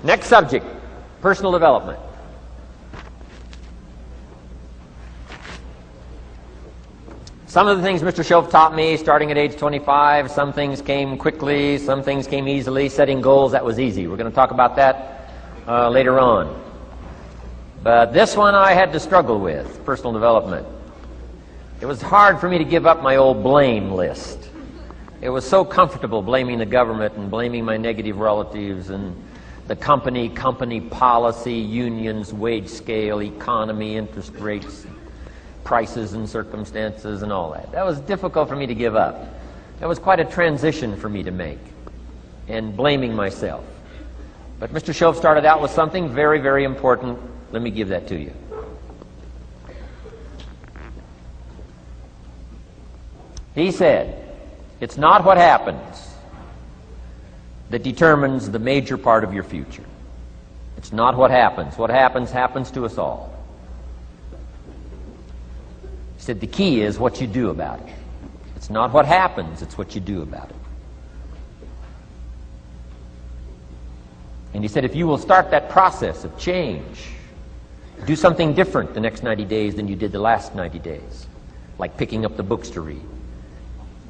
Next subject, personal development. Some of the things Mr. Shoaff taught me starting at age 25, some things came quickly, some things came easily. Setting goals, that was easy. We're going to talk about that later on. But this one I had to struggle with, personal development. It was hard for me to give up my old blame list. It was so comfortable blaming the government and blaming my negative relatives and the company policy, unions, wage scale, economy, interest rates, prices and circumstances and all that. That was difficult for me to give up. That was quite a transition for me to make, and blaming myself. But Mr. Shoaff started out with something very, very important. Let me give that to you. He said, it's not what happens that determines the major part of your future. It's not what happens. What happens, happens to us all. He said the key is what you do about it. It's not what happens, it's what you do about it. And he said if you will start that process of change, do something different the next 90 days than you did the last 90 days, like picking up the books to read.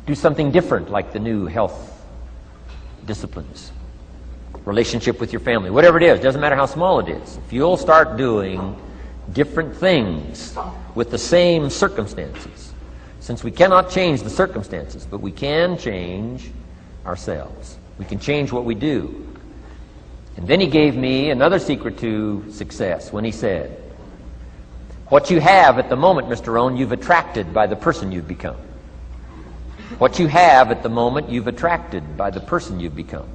Do something different, like the new health disciplines, relationship with your family, whatever it is, doesn't matter how small it is. If you'll start doing different things with the same circumstances, since we cannot change the circumstances, but we can change ourselves. We can change what we do. And then he gave me another secret to success when he said, what you have at the moment, Mr. Rohn, you've attracted by the person you've become. What you have at the moment, you've attracted by the person you've become.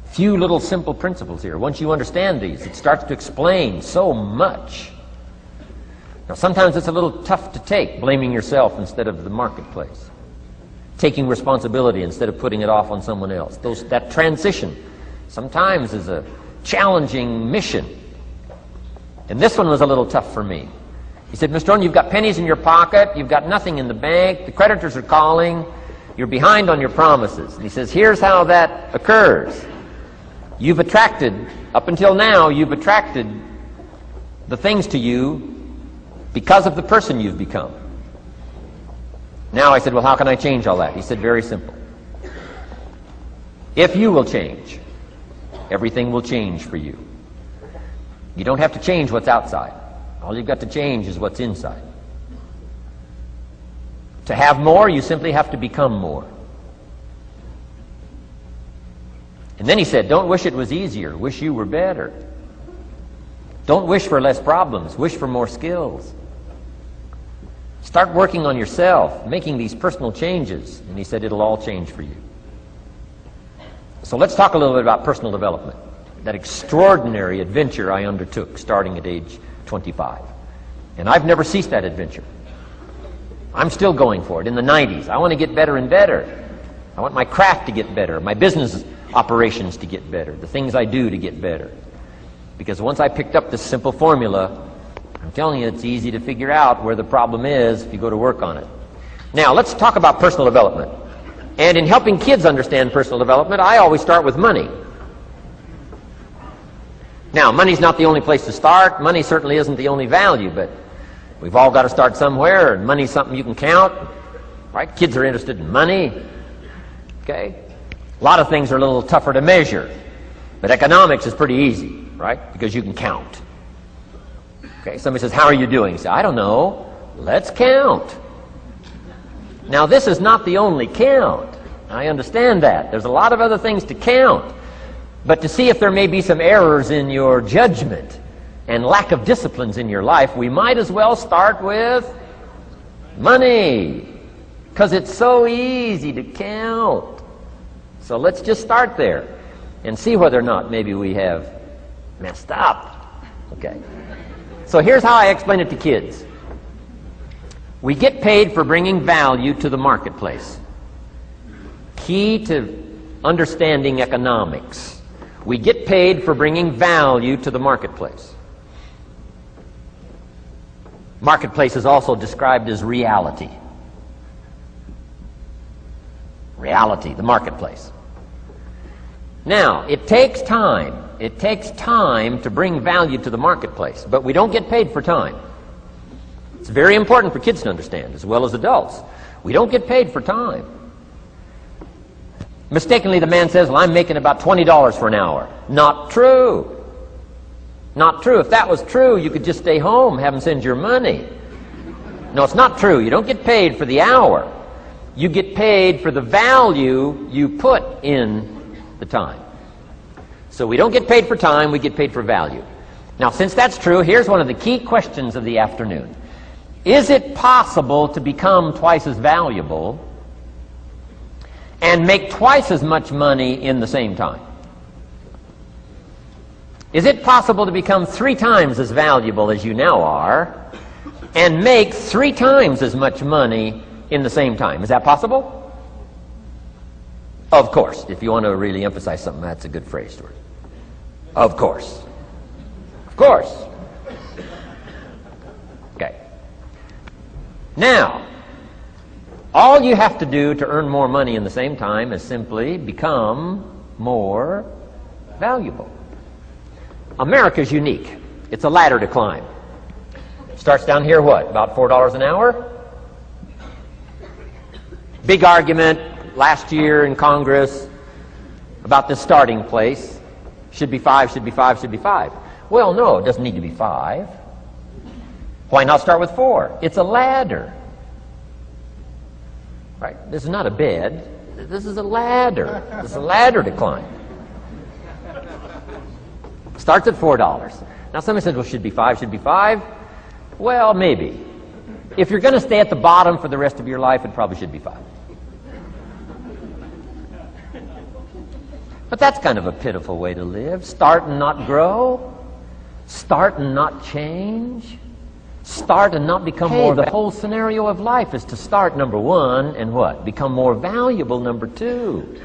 Few little simple principles here. Once you understand these, it starts to explain so much. Now, sometimes it's a little tough to take, blaming yourself instead of the marketplace, taking responsibility instead of putting it off on someone else. That transition sometimes is a challenging mission. And this one was a little tough for me. He said, Mr. Rohn, you've got pennies in your pocket, you've got nothing in the bank, the creditors are calling, you're behind on your promises. And he says, here's how that occurs. You've attracted, up until now, you've attracted the things to you because of the person you've become. Now I said, well, how can I change all that? He said, very simple. If you will change, everything will change for you. You don't have to change what's outside. All you've got to change is what's inside. To have more, you simply have to become more. And then he said, don't wish it was easier, wish you were better. Don't wish for less problems, wish for more skills. Start working on yourself, making these personal changes. And he said, it'll all change for you. So let's talk a little bit about personal development. That extraordinary adventure I undertook starting at age 25. And I've never ceased that adventure. I'm still going for it in the 90s. I want to get better and better. I want my craft to get better, my business operations to get better, the things I do to get better. Because once I picked up this simple formula, I'm telling you, it's easy to figure out where the problem is if you go to work on it. Now, let's talk about personal development. And in helping kids understand personal development, I always start with money. Now, money's not the only place to start. Money certainly isn't the only value, but we've all got to start somewhere, and money's something you can count, right? Kids are interested in money, okay? A lot of things are a little tougher to measure, but economics is pretty easy, right? Because you can count. Okay, somebody says, how are you doing? You say, I don't know. Let's count. Now, this is not the only count. I understand that. There's a lot of other things to count. But to see if there may be some errors in your judgment and lack of disciplines in your life, we might as well start with money, because it's so easy to count. So let's just start there and see whether or not maybe we have messed up. Okay. So here's how I explain it to kids. We get paid for bringing value to the marketplace. Key to understanding economics. We get paid for bringing value to the marketplace. Marketplace is also described as reality. Reality, the marketplace. Now, it takes time. It takes time to bring value to the marketplace, but we don't get paid for time. It's very important for kids to understand, as well as adults. We don't get paid for time. Mistakenly, the man says, well, I'm making about $20 for an hour. Not true. Not true. If that was true, you could just stay home, have them send your money. No, it's not true. You don't get paid for the hour. You get paid for the value you put in the time. So we don't get paid for time, we get paid for value. Now, since that's true, here's one of the key questions of the afternoon. Is it possible to become twice as valuable and make twice as much money in the same time? Is it possible to become 3 times as valuable as you now are and make 3 times as much money in the same time? Is that possible? Of course. If you want to really emphasize something, that's a good phrase, Stuart. Of course. Of course. Okay. Now, all you have to do to earn more money in the same time is simply become more valuable. America's unique. It's a ladder to climb. Starts down here, what, about $4 an hour? Big argument last year in Congress about the starting place. Should be 5, should be 5, should be 5. Well, no, it doesn't need to be 5. Why not start with 4? It's a ladder. Right? This is not a bed. This is a ladder. This is a ladder to climb. Starts at $4. Now somebody says, well, should be 5, should be 5. Well, maybe. If you're going to stay at the bottom for the rest of your life, it probably should be 5. But that's kind of a pitiful way to live. Start and not grow. Start and not change. Start and not become more. The whole scenario of life is to start, number 1, and what? Become more valuable, number 2.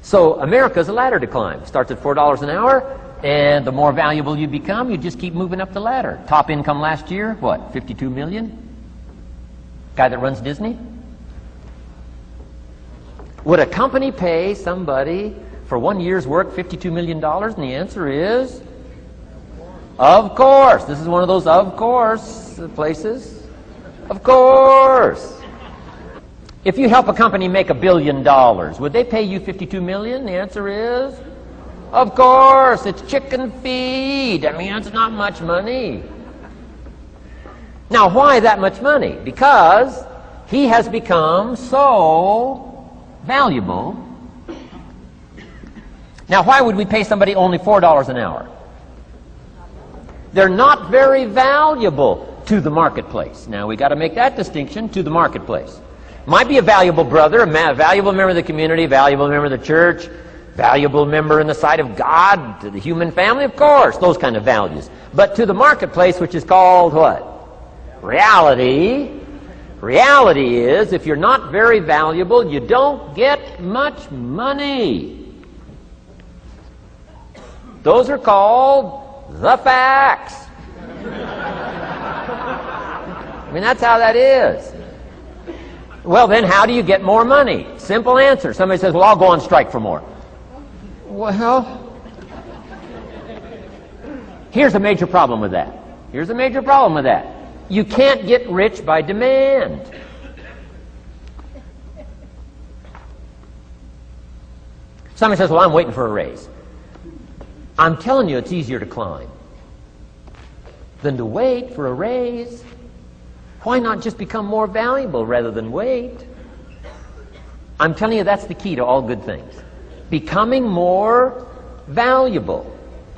So America's a ladder to climb. Starts at $4 an hour, and the more valuable you become, you just keep moving up the ladder. Top income last year, what, 52 million? Guy that runs Disney? Would a company pay somebody for 1 year's work $52 million? And the answer is, of course. This is one of those of course places. Of course. If you help a company make $1 billion, would they pay you $52 million? The answer is, of course. It's chicken feed. I mean, it's not much money. Now, why that much money? Because he has become so valuable. Now, why would we pay somebody only $4 an hour? They're not very valuable to the marketplace. Now, we got to make that distinction, to the marketplace. Might be a valuable brother, a valuable member of the community, valuable member of the church, valuable member in the sight of God, to the human family, of course, those kind of values. But to the marketplace, which is called what? Reality. Reality is, if you're not very valuable, you don't get much money. Those are called the facts. I mean, that's how that is. Well, then, how do you get more money? Simple answer. Somebody says, well, I'll go on strike for more. Well, here's a major problem with that. Here's a major problem with that. You can't get rich by demand. Somebody says, well, I'm waiting for a raise. I'm telling you, it's easier to climb than to wait for a raise. Why not just become more valuable rather than wait? I'm telling you, that's the key to all good things. Becoming more valuable.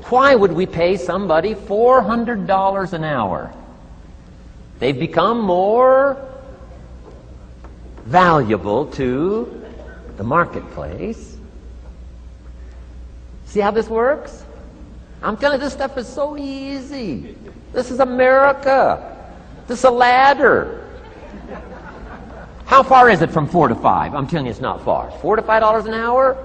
Why would we pay somebody $400 an hour? They've become more valuable to the marketplace. See how this works? I'm telling you, this stuff is so easy. This is America. This is a ladder. How far is it from 4 to 5? I'm telling you, it's not far. $4 to $5 an hour?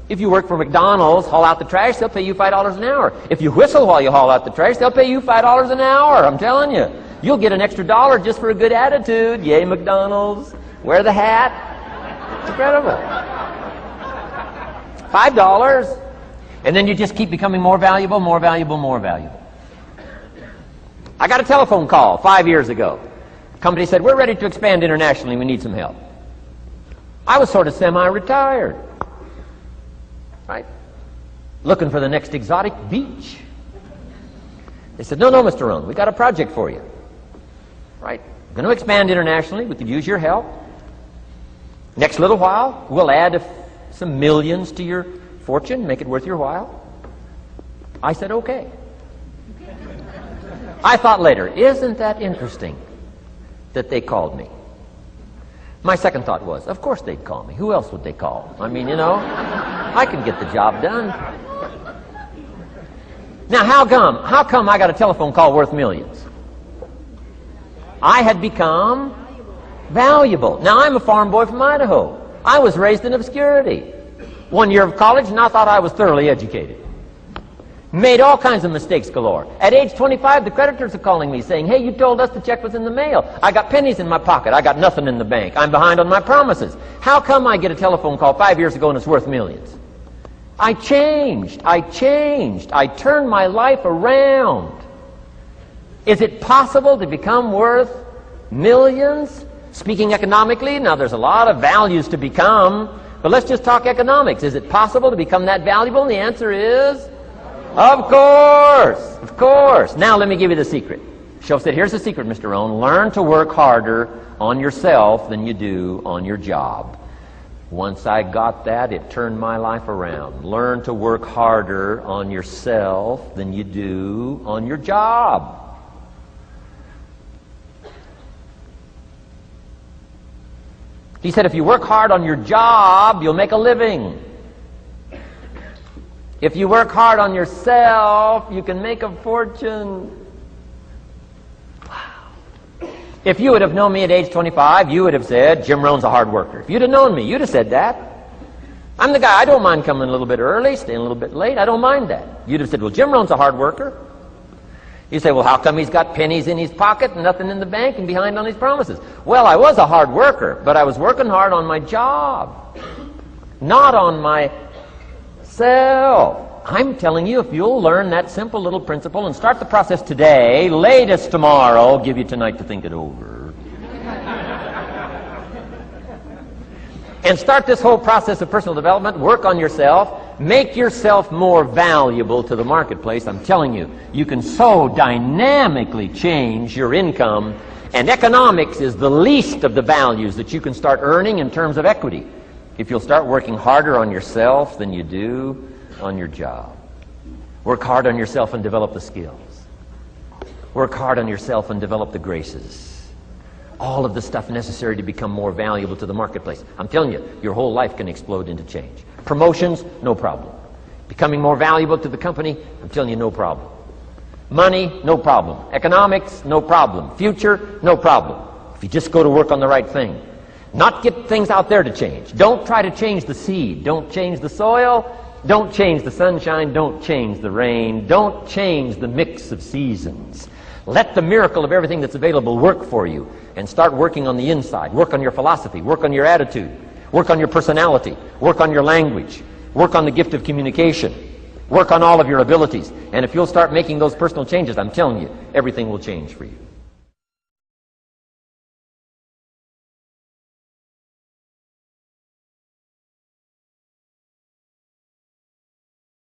If you work for McDonald's, haul out the trash, they'll pay you $5 an hour. If you whistle while you haul out the trash, they'll pay you $5 an hour. I'm telling you. You'll get an extra $1 just for a good attitude. Yay, McDonald's. Wear the hat. It's incredible. $5. And then you just keep becoming more valuable, more valuable, more valuable. I got a telephone call 5 years ago. The company said, we're ready to expand internationally. We need some help. I was sort of semi-retired, right? Looking for the next exotic beach. They said, no, Mr. Rohn, we got a project for you. Right? We're going to expand internationally. We could use your help. Next little while, we'll add some millions to your fortune, make it worth your while. I said, okay. I thought later, isn't that interesting that they called me? My second thought was, of course they'd call me. Who else would they call? I mean, I can get the job done. Now, how come I got a telephone call worth millions? I had become valuable. Now, I'm a farm boy from Idaho. I was raised in obscurity. 1 year of college, and I thought I was thoroughly educated. Made all kinds of mistakes galore. At age 25, the creditors are calling me saying, hey, you told us the check was in the mail. I got pennies in my pocket. I got nothing in the bank. I'm behind on my promises. How come I get a telephone call 5 years ago and it's worth millions? I changed. I turned my life around. Is it possible to become worth millions? Speaking economically, now there's a lot of values to become, but let's just talk economics. Is it possible to become that valuable? And the answer is, of course. Now let me give you the secret. Shoaff said, here's the secret, Mr. Rohn. Learn to work harder on yourself than you do on your job. Once I got that, it turned my life around. Learn to work harder on yourself than you do on your job. He said, if you work hard on your job, you'll make a living. If you work hard on yourself, you can make a fortune. Wow. If you would have known me at age 25, you would have said, Jim Rohn's a hard worker. If you'd have known me, you'd have said that. I'm the guy, I don't mind coming a little bit early, staying a little bit late. I don't mind that. You'd have said, well, Jim Rohn's a hard worker. You say, well, how come he's got pennies in his pocket and nothing in the bank and behind on his promises? Well, I was a hard worker, but I was working hard on my job, not on myself. I'm telling you, if you'll learn that simple little principle and start the process today, latest tomorrow, give you tonight to think it over. And start this whole process of personal development, work on yourself, make yourself more valuable to the marketplace. I'm telling you, you can so dynamically change your income, and economics is the least of the values that you can start earning in terms of equity if you'll start working harder on yourself than you do on your job. Work hard on yourself and develop the skills. Work hard on yourself and develop the graces. All of the stuff necessary to become more valuable to the marketplace. I'm telling you, your whole life can explode into change. Promotions, no problem. Becoming more valuable to the company, I'm telling you, no problem. Money, no problem. Economics, no problem. Future, no problem. If you just go to work on the right thing. Not get things out there to change. Don't try to change the seed. Don't change the soil. Don't change the sunshine. Don't change the rain. Don't change the mix of seasons. Let the miracle of everything that's available work for you, and start working on the inside. Work on your philosophy. Work on your attitude. Work on your personality. Work on your language. Work on the gift of communication. Work on all of your abilities. And if you'll start making those personal changes, I'm telling you, everything will change for you.